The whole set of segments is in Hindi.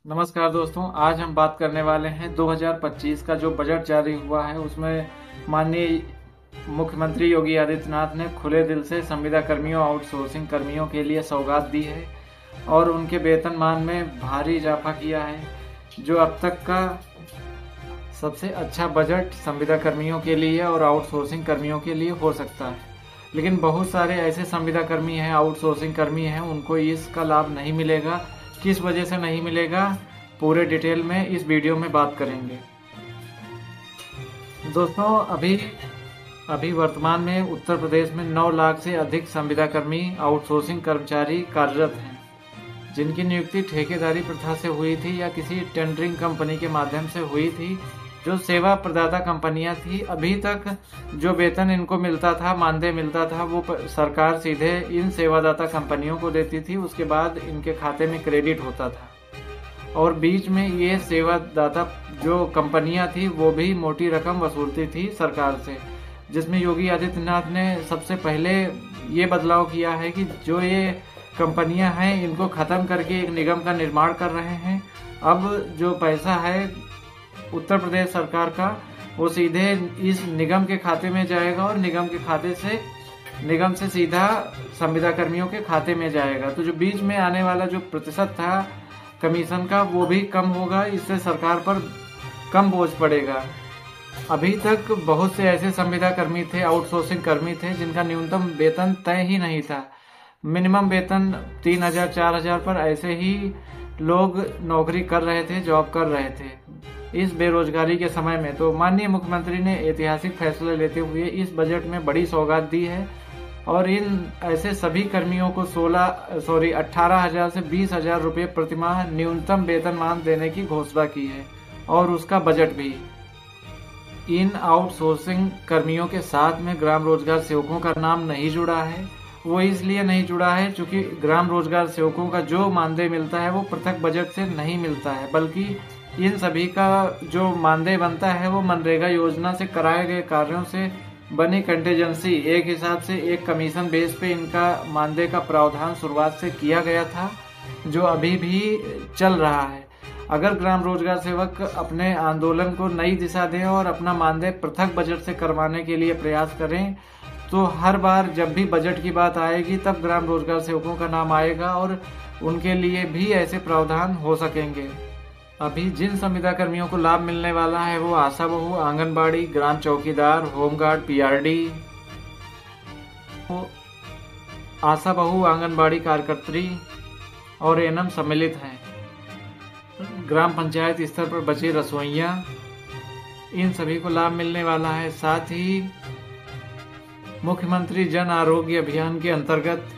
नमस्कार दोस्तों, आज हम बात करने वाले हैं 2025 का जो बजट जारी हुआ है उसमें माननीय मुख्यमंत्री योगी आदित्यनाथ ने खुले दिल से संविदा कर्मियों आउटसोर्सिंग कर्मियों के लिए सौगात दी है और उनके वेतनमान में भारी इजाफा किया है, जो अब तक का सबसे अच्छा बजट संविदा कर्मियों के लिए और आउटसोर्सिंग कर्मियों के लिए हो सकता है। लेकिन बहुत सारे ऐसे संविदा कर्मी हैं, आउटसोर्सिंग कर्मी हैं, उनको इसका लाभ नहीं मिलेगा। किस वजह से नहीं मिलेगा, पूरे डिटेल में इस वीडियो में बात करेंगे। दोस्तों, अभी वर्तमान में उत्तर प्रदेश में 9 लाख से अधिक संविदा कर्मी आउटसोर्सिंग कर्मचारी कार्यरत हैं, जिनकी नियुक्ति ठेकेदारी प्रथा से हुई थी या किसी टेंडरिंग कंपनी के माध्यम से हुई थी, जो सेवा प्रदाता कंपनियां थी। अभी तक जो वेतन इनको मिलता था, मानदेय मिलता था, वो सरकार सीधे इन सेवादाता कंपनियों को देती थी। उसके बाद इनके खाते में क्रेडिट होता था और बीच में ये सेवादाता जो कंपनियां थी वो भी मोटी रकम वसूलती थी सरकार से, जिसमें योगी आदित्यनाथ ने सबसे पहले ये बदलाव किया है कि जो ये कंपनियां हैं इनको ख़त्म करके एक निगम का निर्माण कर रहे हैं। अब जो पैसा है उत्तर प्रदेश सरकार का, वो सीधे इस निगम के खाते में जाएगा और निगम से सीधा संविदा कर्मियों के खाते में जाएगा। तो जो बीच में आने वाला जो प्रतिशत था कमीशन का, वो भी कम होगा। इससे सरकार पर कम बोझ पड़ेगा। अभी तक बहुत से ऐसे संविदा कर्मी थे, आउटसोर्सिंग कर्मी थे, जिनका न्यूनतम वेतन तय ही नहीं था। मिनिमम वेतन 3,000 4,000 पर ऐसे ही लोग नौकरी कर रहे थे, जॉब कर रहे थे इस बेरोजगारी के समय में। तो माननीय मुख्यमंत्री ने ऐतिहासिक फैसले लेते हुए इस बजट में बड़ी सौगात दी है और इन ऐसे सभी कर्मियों को 18,000 से 20,000 रुपये प्रतिमाह न्यूनतम वेतनमान देने की घोषणा की है और उसका बजट भी। इन आउटसोर्सिंग कर्मियों के साथ में ग्राम रोजगार सेवकों का नाम नहीं जुड़ा है। वो इसलिए नहीं जुड़ा है क्योंकि ग्राम रोजगार सेवकों का जो मानदेय मिलता है वो पृथक बजट से नहीं मिलता है, बल्कि इन सभी का जो मानदेय बनता है वो मनरेगा योजना से कराए गए कार्यों से बनी कंटीजेंसी, एक हिसाब से एक कमीशन बेस पे इनका मानदेय का प्रावधान शुरुआत से किया गया था, जो अभी भी चल रहा है। अगर ग्राम रोजगार सेवक अपने आंदोलन को नई दिशा दें और अपना मानदेय पृथक बजट से करवाने के लिए प्रयास करें, तो हर बार जब भी बजट की बात आएगी तब ग्राम रोजगार सेवकों का नाम आएगा और उनके लिए भी ऐसे प्रावधान हो सकेंगे। अभी जिन संविदा कर्मियों को लाभ मिलने वाला है वो आशा बहू, आंगनबाड़ी, ग्राम चौकीदार, होमगार्ड, पीआरडी, आशा बहू, आंगनबाड़ी कार्यकर्त्री और एएनएम सम्मिलित हैं। ग्राम पंचायत स्तर पर बची रसोइयां, इन सभी को लाभ मिलने वाला है। साथ ही मुख्यमंत्री जन आरोग्य अभियान के अंतर्गत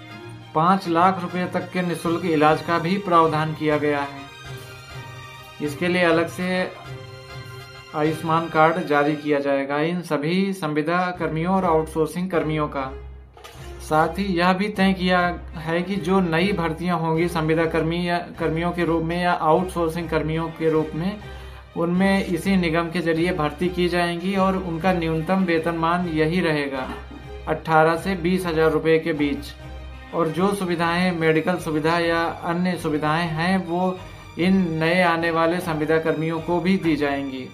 5 लाख रुपए तक के निःशुल्क इलाज का भी प्रावधान किया गया है। इसके लिए अलग से आयुष्मान कार्ड जारी किया जाएगा इन सभी संविदा कर्मियों और आउटसोर्सिंग कर्मियों का। साथ ही यह भी तय किया है कि जो नई भर्तियां होंगी संविदा कर्मियों के रूप में या आउटसोर्सिंग कर्मियों के रूप में, उनमें इसी निगम के जरिए भर्ती की जाएंगी और उनका न्यूनतम वेतनमान यही रहेगा, 18 से 20,000 रुपये के बीच। और जो सुविधाएं, मेडिकल सुविधा या अन्य सुविधाएं हैं, वो इन नए आने वाले संविदा कर्मियों को भी दी जाएंगी।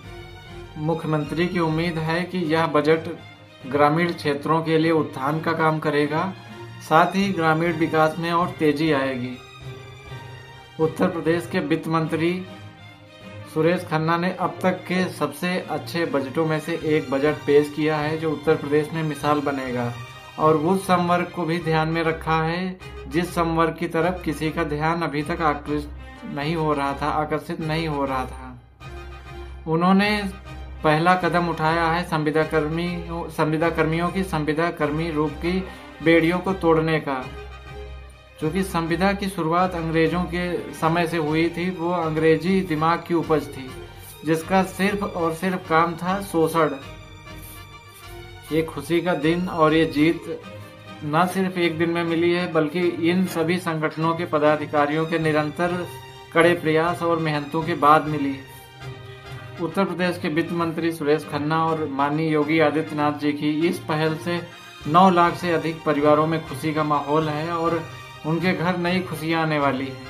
मुख्यमंत्री की उम्मीद है कि यह बजट ग्रामीण क्षेत्रों के लिए उत्थान का काम करेगा, साथ ही ग्रामीण विकास में और तेजी आएगी। उत्तर प्रदेश के वित्त मंत्री सुरेश खन्ना ने अब तक के सबसे अच्छे बजटों में से एक बजट पेश किया है, जो उत्तर प्रदेश में मिसाल बनेगा और उस संवर्ग को भी ध्यान में रखा है जिस संवर्ग की तरफ किसी का ध्यान अभी तक आकर्षित नहीं हो रहा था। उन्होंने पहला कदम उठाया है संविदा कर्मियों की संविदा कर्मी रूप की बेड़ियों को तोड़ने का। क्योंकि संविदा की शुरुआत अंग्रेजों के समय से हुई थी, वो अंग्रेजी दिमाग की उपज थी जिसका सिर्फ और सिर्फ काम था शोषण। ये खुशी का दिन और ये जीत न सिर्फ एक दिन में मिली है, बल्कि इन सभी संगठनों के पदाधिकारियों के निरंतर कड़े प्रयास और मेहनतों के बाद मिली है। उत्तर प्रदेश के वित्त मंत्री सुरेश खन्ना और माननीय योगी आदित्यनाथ जी की इस पहल से 9 लाख से अधिक परिवारों में खुशी का माहौल है और उनके घर नई खुशियां आने वाली है।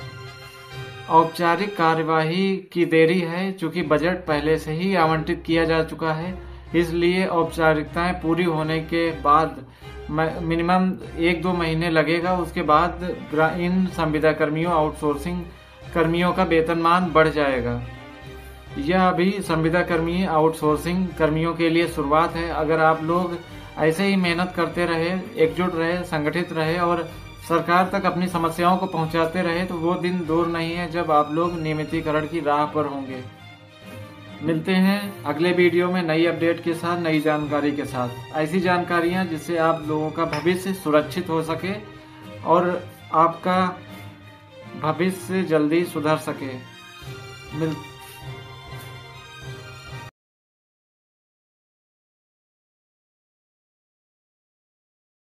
औपचारिक कार्यवाही की देरी है, चूंकि बजट पहले से ही आवंटित किया जा चुका है, इसलिए औपचारिकताएं पूरी होने के बाद मिनिमम 1-2 महीने लगेगा। उसके बाद इन संविदा कर्मियों, आउटसोर्सिंग कर्मियों का वेतनमान बढ़ जाएगा। यह अभी संविदा कर्मी, आउटसोर्सिंग कर्मियों के लिए शुरुआत है। अगर आप लोग ऐसे ही मेहनत करते रहे, एकजुट रहे, संगठित रहे और सरकार तक अपनी समस्याओं को पहुंचाते रहे, तो वो दिन दूर नहीं है जब आप लोग नियमितीकरण की राह पर होंगे। मिलते हैं अगले वीडियो में नई अपडेट के साथ, नई जानकारी के साथ। ऐसी जानकारियां जिससे आप लोगों का भविष्य सुरक्षित हो सके और आपका भविष्य जल्दी सुधर सके।